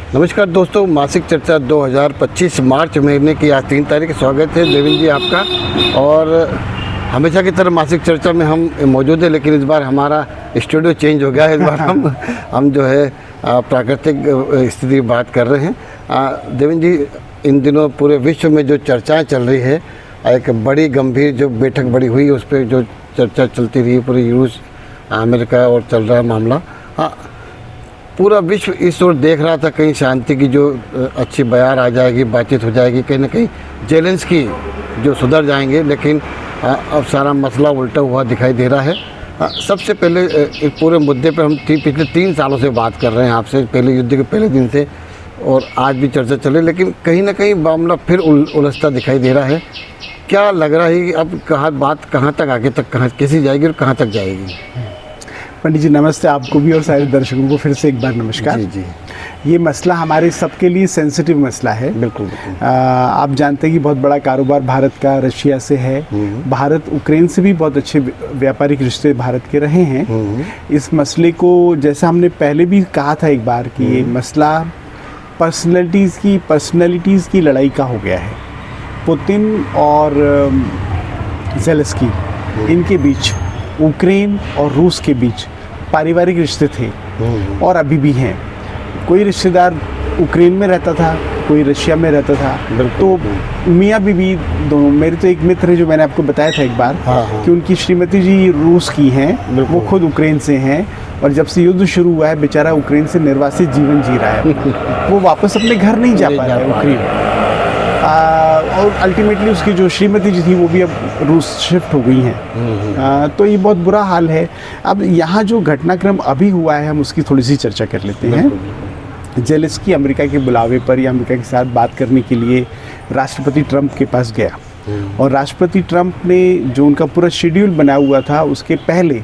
नमस्कार दोस्तों, मासिक चर्चा 2025 मार्च महीने की आज 3 तारीख। स्वागत है देवेंद्र जी आपका। और हमेशा की तरह मासिक चर्चा में हम मौजूद हैं, लेकिन इस बार हमारा स्टूडियो चेंज हो गया है। इस बार हम जो है प्राकृतिक स्थिति की बात कर रहे हैं। देवेंद्र जी, इन दिनों पूरे विश्व में जो चर्चाएँ चल रही है, एक बड़ी गंभीर जो बैठक बड़ी हुई उस पर जो चर्चा चलती रही, पूरी रूस अमेरिका और चल रहा है मामला। पूरा विश्व इस ओर देख रहा था कहीं शांति की जो अच्छी बयार आ जाएगी, बातचीत हो जाएगी, कहीं ना कहीं जेलेंस्की जो सुधर जाएंगे, लेकिन अब सारा मसला उल्टा हुआ दिखाई दे रहा है। सबसे पहले इस पूरे मुद्दे पर हम पिछले 3 सालों से बात कर रहे हैं आपसे, पहले युद्ध के पहले दिन से, और आज भी चर्चा चले, लेकिन कहीं ना कहीं मामला फिर उलझता दिखाई दे रहा है। क्या लग रहा है कि अब बात कहाँ तक आगे तक कैसी जाएगी और कहाँ तक जाएगी? पंडित जी नमस्ते, आपको भी और सारे दर्शकों को फिर से एक बार नमस्कार। जी जी। ये मसला हमारे सबके लिए सेंसिटिव मसला है। बिल्कुल। आप जानते हैं कि बहुत बड़ा कारोबार भारत का रशिया से है। भारत यूक्रेन से भी बहुत अच्छे व्यापारिक रिश्ते भारत के रहे हैं। इस मसले को, जैसा हमने पहले भी कहा था एक बार, कि ये मसला पर्सनैलिटीज़ की लड़ाई का हो गया है। पुतिन और ज़ेलेंस्की, इनके बीच, यूक्रेन और रूस के बीच पारिवारिक रिश्ते थे और अभी भी हैं। कोई रिश्तेदार यूक्रेन में रहता था, कोई रशिया में रहता था। तो मियाँ बीवी दोनों, मेरे तो एक मित्र है जो मैंने आपको बताया था एक बार, कि उनकी श्रीमती जी रूस की हैं, वो खुद यूक्रेन से हैं, और जब से युद्ध शुरू हुआ है बेचारा यूक्रेन से निर्वासित जीवन जी रहा है। वो वापस अपने घर नहीं जा पा रहा है यूक्रेन। और अल्टीमेटली उसकी जो श्रीमती जी थी वो भी अब रूस शिफ्ट हो गई हैं। तो ये बहुत बुरा हाल है। अब यहाँ जो घटनाक्रम अभी हुआ है, हम उसकी थोड़ी सी चर्चा कर लेते हैं। ज़ेलेंस्की अमेरिका के बुलावे पर या अमेरिका के साथ बात करने के लिए राष्ट्रपति ट्रंप के पास गया, और राष्ट्रपति ट्रंप ने जो उनका पूरा शेड्यूल बना हुआ था, उसके पहले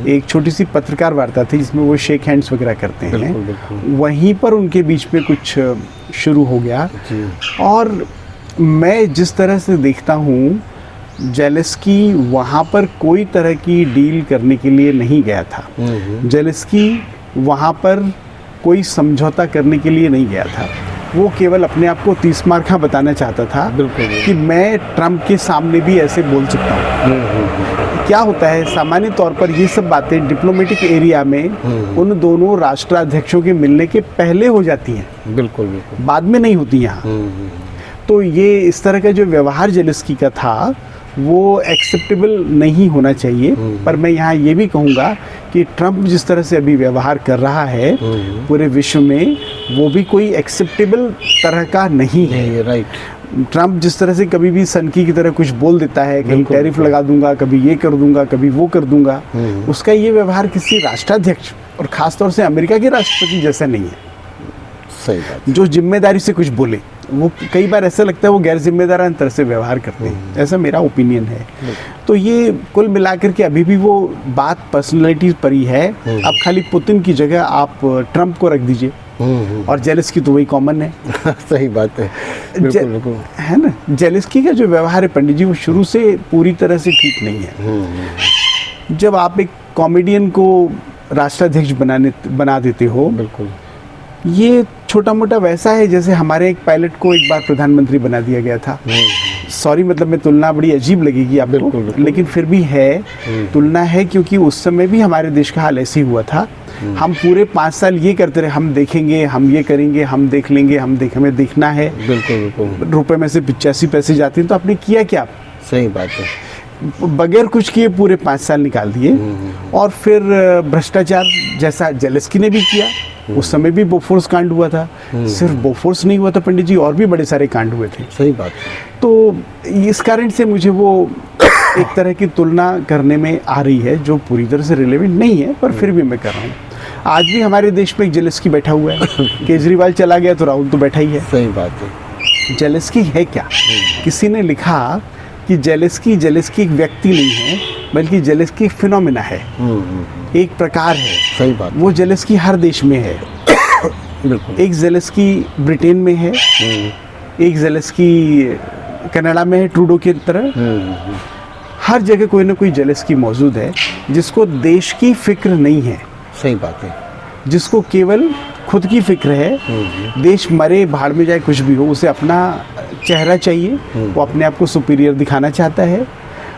एक छोटी सी पत्रकार वार्ता थी जिसमें वो शेक हैंड्स वगैरह करते हैं। वहीं पर उनके बीच में कुछ शुरू हो गया। और मैं जिस तरह से देखता हूँ, ज़ेलेंस्की वहाँ पर कोई तरह की डील करने के लिए नहीं गया था। ज़ेलेंस्की वहाँ पर कोई समझौता करने के लिए नहीं गया था। वो केवल अपने आप को 30 मार्का बताना चाहता था कि मैं ट्रंप के सामने भी ऐसे बोल सकता हूँ। क्या होता है, सामान्य तौर पर ये सब बातें डिप्लोमेटिक एरिया में उन दोनों राष्ट्राध्यक्षों के मिलने के पहले हो जाती हैं। बिल्कुल, बाद में नहीं होती यहाँ। तो ये इस तरह का जो व्यवहार ज़ेलेंस्की का था वो एक्सेप्टेबल नहीं होना चाहिए। पर मैं यहाँ ये भी कहूँगा कि ट्रंप जिस तरह से अभी व्यवहार कर रहा है पूरे विश्व में, वो भी कोई एक्सेप्टेबल तरह का नहीं है। राइट। ट्रंप जिस तरह से कभी भी सनकी की तरह कुछ बोल देता है, कहीं टैरिफ लगा दूंगा, कभी ये कर दूंगा, कभी वो कर दूंगा, उसका ये व्यवहार किसी राष्ट्राध्यक्ष और ख़ासतौर से अमेरिका के राष्ट्रपति जैसा नहीं है। सही बात। जो जिम्मेदारी से कुछ बोले, वो कई बार ऐसा लगता है वो गैर जिम्मेदाराना तरह से व्यवहार करते हैं। ऐसा मेरा ओपिनियन है। तो ये कुल मिलाकर के अभी भी वो बात पर्सनैलिटी पर ही है। अब खाली पुतिन की जगह आप ट्रंप को रख दीजिए, और ज़ेलेंस्की तो वही कॉमन है। सही बात है। बिल्कुल। है ना, ज़ेलेंस्की का जो व्यवहार है पंडित जी, वो शुरू से पूरी तरह से ठीक नहीं है। जब आप एक कॉमेडियन को राष्ट्राध्यक्ष बना देते हो, बिल्कुल, ये छोटा मोटा वैसा है जैसे हमारे एक पायलट को एक बार प्रधानमंत्री बना दिया गया था। सॉरी, मतलब मैं तुलना बड़ी अजीब लगेगी आपको, बिल्कुल। लेकिन फिर भी है, तुलना है, क्योंकि उस समय भी हमारे देश का हाल ऐसे ही हुआ था। हम पूरे 5 साल ये करते रहे, हम देखेंगे, हम ये करेंगे, हम देख लेंगे, हमें देखना है। बिल्कुल। रुपए में से 85 पैसे जाते हैं, तो आपने किया क्या? सही बात है। बगैर कुछ किए पूरे 5 साल निकाल दिए। और फिर भ्रष्टाचार जैसा ज़ेलेंस्की ने भी किया। उस समय भी बोफोर्स कांड हुआ था। सिर्फ बोफोर्स नहीं हुआ था पंडित जी, और भी बड़े सारे कांड हुए थे। सही बात है। तो इस कारण से मुझे वो एक तरह की तुलना करने में आ रही है जो पूरी तरह से रिलेवेंट नहीं है, पर फिर भी मैं कर रहा हूँ। आज भी हमारे देश में एक ज़ेलेंस्की बैठा हुआ है। केजरीवाल चला गया तो राहुल तो बैठा ही है। सही बात है। ज़ेलेंस्की है क्या? किसी ने लिखा कि ज़ेलेंस्की एक व्यक्ति नहीं है, बल्कि ज़ेलेंस्की एक फिनोमेना है, एक प्रकार है। सही बात। वो ज़ेलेंस्की हर देश में है। बिल्कुल। एक ज़ेलेंस्की ब्रिटेन में है, एक ज़ेलेंस्की कनाडा में है, ट्रूडो की तरह। हर जगह कोई ना कोई ज़ेलेंस्की मौजूद है जिसको देश की फिक्र नहीं है। सही बात है। जिसको केवल खुद की फिक्र है, देश मरे भाड़ में जाए कुछ भी हो, उसे अपना चेहरा चाहिए, वो अपने आप को सुपीरियर दिखाना चाहता है,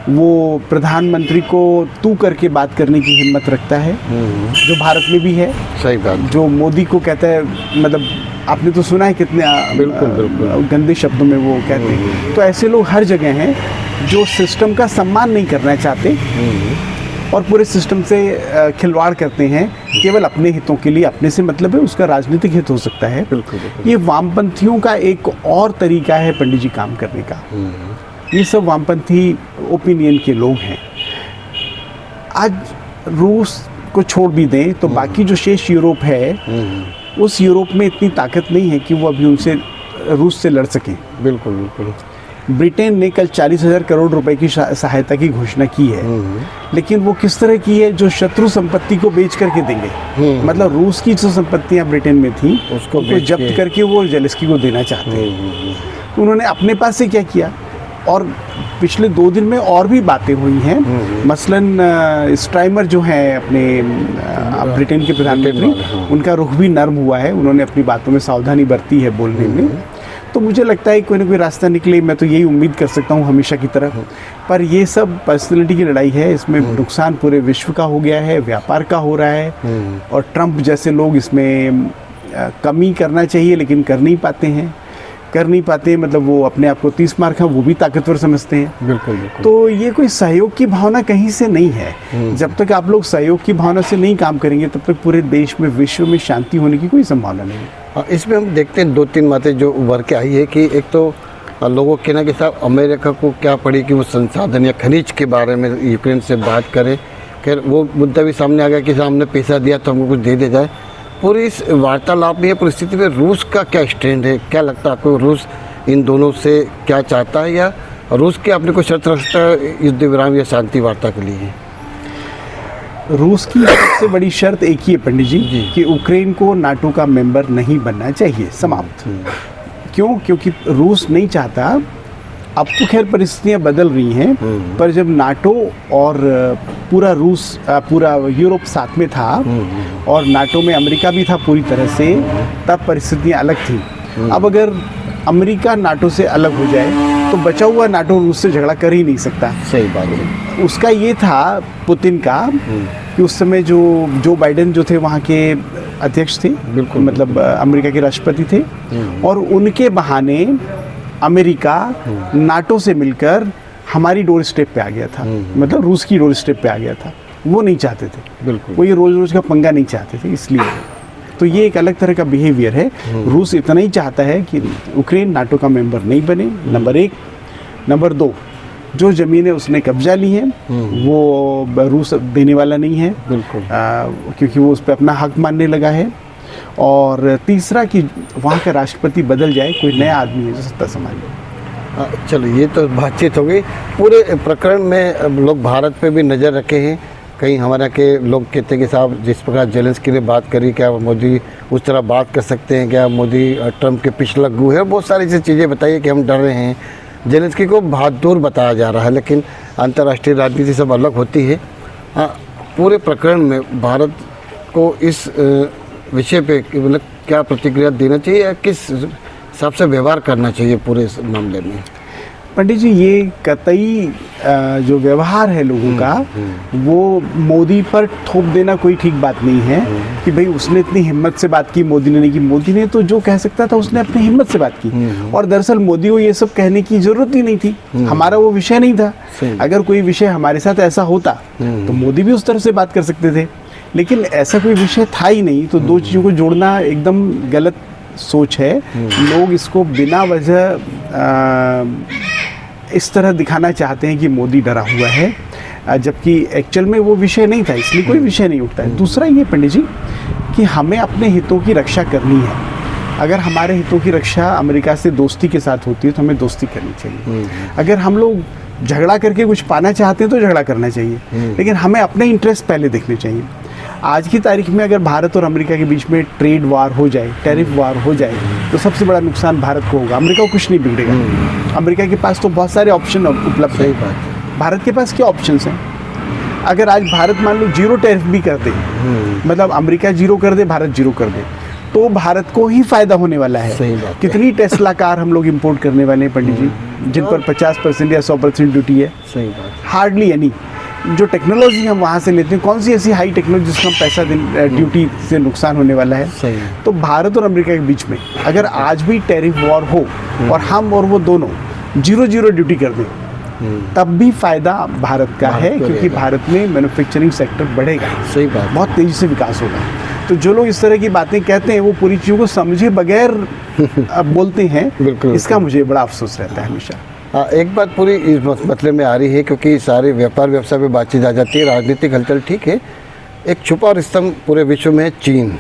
वो प्रधानमंत्री को तू करके बात करने की हिम्मत रखता है, जो भारत में भी है। सही बात। जो मोदी को कहता है, मतलब आपने तो सुना है कितने बिल्कुल गंदे शब्दों में वो कहते हैं। तो ऐसे लोग हर जगह हैं जो सिस्टम का सम्मान नहीं करना चाहते और पूरे सिस्टम से खिलवाड़ करते हैं, केवल अपने हितों के लिए। अपने से मतलब है उसका राजनीतिक हित हो सकता है। बिल्कुल। ये वामपंथियों का एक और तरीका है पंडित जी काम करने का। ये सब वामपंथी ओपिनियन के लोग हैं। आज रूस को छोड़ भी दें तो बाकी जो शेष यूरोप है, उस यूरोप में इतनी ताकत नहीं है कि वो अभी उनसे रूस से लड़ सकें। बिल्कुल। ब्रिटेन ने कल 40,000 करोड़ रुपए की सहायता की घोषणा की है, लेकिन वो किस तरह की है, जो शत्रु संपत्ति को बेच करके देंगे। मतलब रूस की जो संपत्तियां ब्रिटेन में थी उसको जब्त करके वो जेलेंस्की को देना चाहते हैं। उन्होंने अपने पास से क्या किया, और पिछले 2 दिन में और भी बातें हुई हैं। मसलन स्ट्राइमर जो हैं अपने ब्रिटेन के प्रधानमंत्री, उनका रुख भी नर्म हुआ है। उन्होंने अपनी बातों में सावधानी बरती है बोलने में। तो मुझे लगता है कोई ना कोई रास्ता निकले, मैं तो यही उम्मीद कर सकता हूँ हमेशा की तरह। पर ये सब पर्सनैलिटी की लड़ाई है, इसमें नुकसान पूरे विश्व का हो गया है, व्यापार का हो रहा है, और ट्रंप जैसे लोग इसमें कमी करना चाहिए लेकिन कर नहीं पाते। मतलब वो अपने आप को 30 मार्क है, वो भी ताकतवर समझते हैं। बिल्कुल। तो ये कोई सहयोग की भावना कहीं से नहीं है। जब तक आप लोग सहयोग की भावना से नहीं काम करेंगे, तब तक पूरे देश में, विश्व में शांति होने की कोई संभावना नहीं है। इसमें हम देखते हैं 2-3 बातें जो उभर के आई है कि एक तो लोगों के ना कि साहब अमेरिका को क्या पड़ी कि वो संसाधन या खनिज के बारे में यूक्रेन से बात करे। खैर वो मुद्दा भी सामने आ गया कि हमने पैसा दिया तो हमको कुछ दे दिया जाए। पूरी इस वार्तालाप में, परिस्थिति में रूस का क्या स्टैंड है? क्या लगता है आपको, रूस इन दोनों से क्या चाहता है, या रूस के अपने को शर्त रखता है युद्ध विराम या शांति वार्ता के लिए? रूस की सबसे बड़ी शर्त एक ही है पंडित जी, कि यूक्रेन को नाटो का मेंबर नहीं बनना चाहिए, समाप्त। क्यों? क्योंकि रूस नहीं चाहता। अब तो खैर परिस्थितियां बदल रही हैं, पर जब नाटो और पूरा यूरोप साथ में था और नाटो में अमेरिका भी था पूरी तरह से, तब परिस्थितियां अलग थी। अब अगर अमेरिका नाटो से अलग हो जाए तो बचा हुआ नाटो रूस से झगड़ा कर ही नहीं सकता। सही बात है। उसका ये था पुतिन का कि उस समय जो बाइडेन जो थे वहाँ के अध्यक्ष थे, बिल्कुल, मतलब अमेरिका के राष्ट्रपति थे, और उनके बहाने अमेरिका नाटो से मिलकर हमारी डोर स्टेप पे आ गया था, मतलब रूस की डोर स्टेप पे आ गया था। वो नहीं चाहते थे, बिल्कुल, वो ये रोज रोज का पंगा नहीं चाहते थे, इसलिए। तो ये एक अलग तरह का बिहेवियर है। रूस इतना ही चाहता है कि यूक्रेन नाटो का मेंबर नहीं बने, नंबर 1। नंबर 2, जो ज़मीनें उसने कब्जा ली हैं वो रूस देने वाला नहीं है, बिल्कुल, क्योंकि वो उस पर अपना हक मानने लगा है। और तीसरा कि वहाँ का राष्ट्रपति बदल जाए, कोई नया आदमी है जो सत्ता संभाले। चलो, ये तो बातचीत हो गई। पूरे प्रकरण में लोग भारत पे भी नज़र रखे हैं। कहीं हमारा के लोग कहते हैं कि साहब जिस प्रकार जेलेंस्की ने बात करी, क्या मोदी उस तरह बात कर सकते हैं? क्या मोदी ट्रंप के पिछला गु है? बहुत सारी ऐसी चीज़ें बताइए कि हम डर रहे हैं। जेलेंस्की को बहादुर बताया जा रहा है, लेकिन अंतर्राष्ट्रीय राजनीति सब अलग होती है। पूरे प्रकरण में भारत को इस विषय पे मतलब क्या प्रतिक्रिया देना चाहिए, या किस हिसाब से व्यवहार करना चाहिए पूरे इस मामले में? पंडित जी, ये कतई जो व्यवहार है लोगों का, वो मोदी पर थोप देना कोई ठीक बात नहीं है कि भाई उसने इतनी हिम्मत से बात की, मोदी ने नहीं की। मोदी ने तो जो कह सकता था उसने अपनी हिम्मत से बात की, और दरअसल मोदी को ये सब कहने की जरूरत ही नहीं थी। हमारा वो विषय नहीं था। अगर कोई विषय हमारे साथ ऐसा होता तो मोदी भी उस तरह से बात कर सकते थे, लेकिन ऐसा कोई विषय था ही नहीं। तो दो चीज़ों को जोड़ना एकदम गलत सोच है। लोग इसको बिना वजह इस तरह दिखाना चाहते हैं कि मोदी डरा हुआ है, जबकि एक्चुअल में वो विषय नहीं था, इसलिए कोई विषय नहीं उठता है। दूसरा ये पंडित जी कि हमें अपने हितों की रक्षा करनी है। अगर हमारे हितों की रक्षा अमेरिका से दोस्ती के साथ होती है तो हमें दोस्ती करनी चाहिए। अगर हम लोग झगड़ा करके कुछ पाना चाहते हैं तो झगड़ा करना चाहिए, लेकिन हमें अपने इंटरेस्ट पहले देखने चाहिए। आज की तारीख में अगर भारत और अमेरिका के बीच में ट्रेड वार हो जाए, टैरिफ वार हो जाए, तो सबसे बड़ा नुकसान भारत को होगा। अमेरिका को कुछ नहीं बिगड़ेगा। अमेरिका के पास तो बहुत सारे ऑप्शन उपलब्ध है। भारत के पास क्या ऑप्शंस हैं? अगर आज भारत मान लो 0 टैरिफ भी कर दे, मतलब अमेरिका 0 कर दे, भारत 0 कर दे, तो भारत को ही फायदा होने वाला है। सही बात है। कितनी टेस्ला कार हम लोग इंपोर्ट करने वाले हैं पंडित जी, जिन पर 50% या 100% ड्यूटी है। सही बात। Hardly any. जो टेक्नोलॉजी हम वहाँ से लेते हैं, कौन सी ऐसी हाई टेक्नोलॉजी जिसका हम पैसा ड्यूटी से नुकसान होने वाला है। सही। तो भारत और अमेरिका के बीच में अगर आज भी टैरिफ वॉर हो और हम और वो दोनों 0-0 ड्यूटी कर दें, तब भी फायदा भारत का है, को क्योंकि रहेगा। भारत में मैन्युफैक्चरिंग सेक्टर बढ़ेगा, सही बात। बहुत तेजी से विकास होगा। तो जो लोग इस तरह की बातें कहते हैं वो पूरी चीज़ों को समझे बगैर बोलते हैं। बिल्कुल। इसका मुझे बड़ा अफसोस रहता है हमेशा। हाँ, एक बात पूरी इस मसले में आ रही है, क्योंकि सारे व्यापार व्यवसाय पे बातचीत आ जाती है, राजनीतिक हलचल ठीक है, एक छुपा रिश्ता पूरे विश्व में है चीन।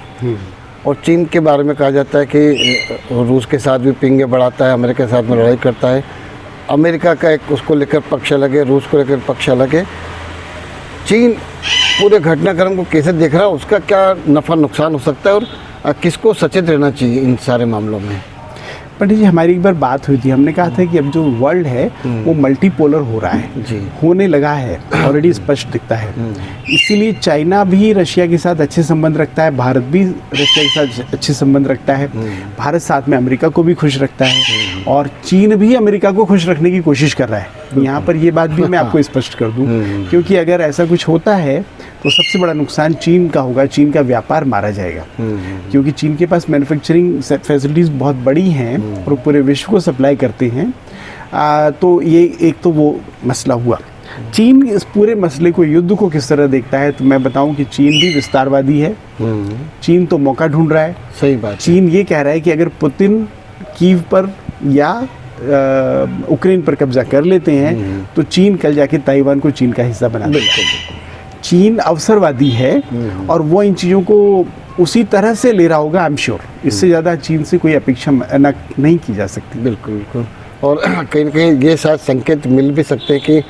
और चीन के बारे में कहा जाता है कि रूस के साथ भी पिंगे बढ़ाता है, अमेरिका के साथ में लड़ाई करता है। अमेरिका का एक उसको लेकर पक्ष अलग है, रूस को लेकर पक्ष अलग है। चीन पूरे घटनाक्रम को कैसे देख रहा है, उसका क्या नफ़ा नुकसान हो सकता है, और किसको सचेत रहना चाहिए इन सारे मामलों में? पंडित जी, हमारी एक बार बात हुई थी, हमने कहा था कि अब जो वर्ल्ड है वो मल्टीपोलर हो रहा है, जी। होने लगा है, ऑलरेडी स्पष्ट दिखता है। इसीलिए चाइना भी रशिया के साथ अच्छे संबंध रखता है, भारत भी रशिया के साथ अच्छे संबंध रखता है, भारत साथ में अमेरिका को भी खुश रखता है, और चीन भी अमेरिका को खुश रखने की कोशिश कर रहा है। यहाँ पर ये बात भी मैं आपको स्पष्ट कर दूँ, क्योंकि अगर ऐसा कुछ होता है तो सबसे बड़ा नुकसान चीन का होगा, चीन का व्यापार मारा जाएगा, क्योंकि चीन के पास मैन्युफैक्चरिंग फैसिलिटीज़ बहुत बड़ी हैं और पूरे विश्व को सप्लाई करते हैं। तो ये एक तो वो मसला हुआ। चीन इस पूरे मसले को, युद्ध को किस तरह देखता है, तो मैं बताऊं कि चीन भी विस्तारवादी है। चीन तो मौका ढूंढ रहा है। सही बात। चीन ये कह रहा है कि अगर पुतिन कीव पर या उक्रेन पर कब्जा कर लेते हैं तो चीन कल जाके ताइवान को चीन का हिस्सा बना देगा। चीन अवसरवादी है और वो इन चीज़ों को उसी तरह से ले रहा होगा, आई एम श्योर। इससे ज़्यादा चीन से कोई अपेक्षा नहीं की जा सकती। बिल्कुल बिल्कुल। और कहीं न कहीं ये शायद संकेत मिल भी सकते हैं कि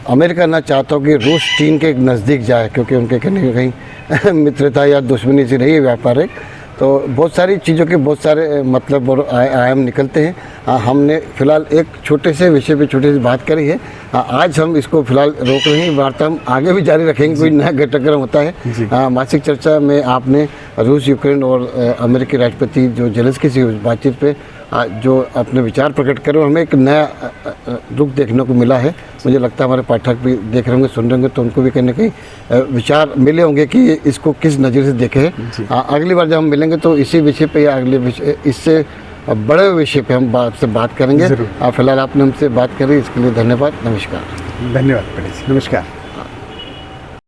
अमेरिका ना चाहता हो कि रूस चीन के नज़दीक जाए, क्योंकि उनके कहीं न कहीं मित्रता या दुश्मनी से रही है व्यापारिक। तो बहुत सारी चीज़ों के बहुत सारे मतलब और आयाम निकलते हैं। हमने फिलहाल एक छोटे से विषय पे छोटी सी बात करी है। आज हम इसको फिलहाल रोक रहे हैं, वार्ता हम आगे भी जारी रखेंगे, कोई नया घटनाक्रम होता है। मासिक चर्चा में आपने रूस, यूक्रेन और अमेरिकी राष्ट्रपति जो जेलेंस्की से बातचीत पे जो अपने विचार प्रकट करे, हमें एक नया रुख देखने को मिला है। मुझे लगता है हमारे पाठक भी देख रहे होंगे, सुन रहे होंगे, तो उनको भी कहीं ना कहीं विचार मिले होंगे कि इसको किस नज़र से देखे। अगली बार जब हम मिलेंगे तो इसी विषय पे या अगले विषय, इससे बड़े विषय पे हम बात करेंगे। फिलहाल आपने हमसे बात करी, इसके लिए धन्यवाद। नमस्कार। धन्यवाद पंडित जी, नमस्कार।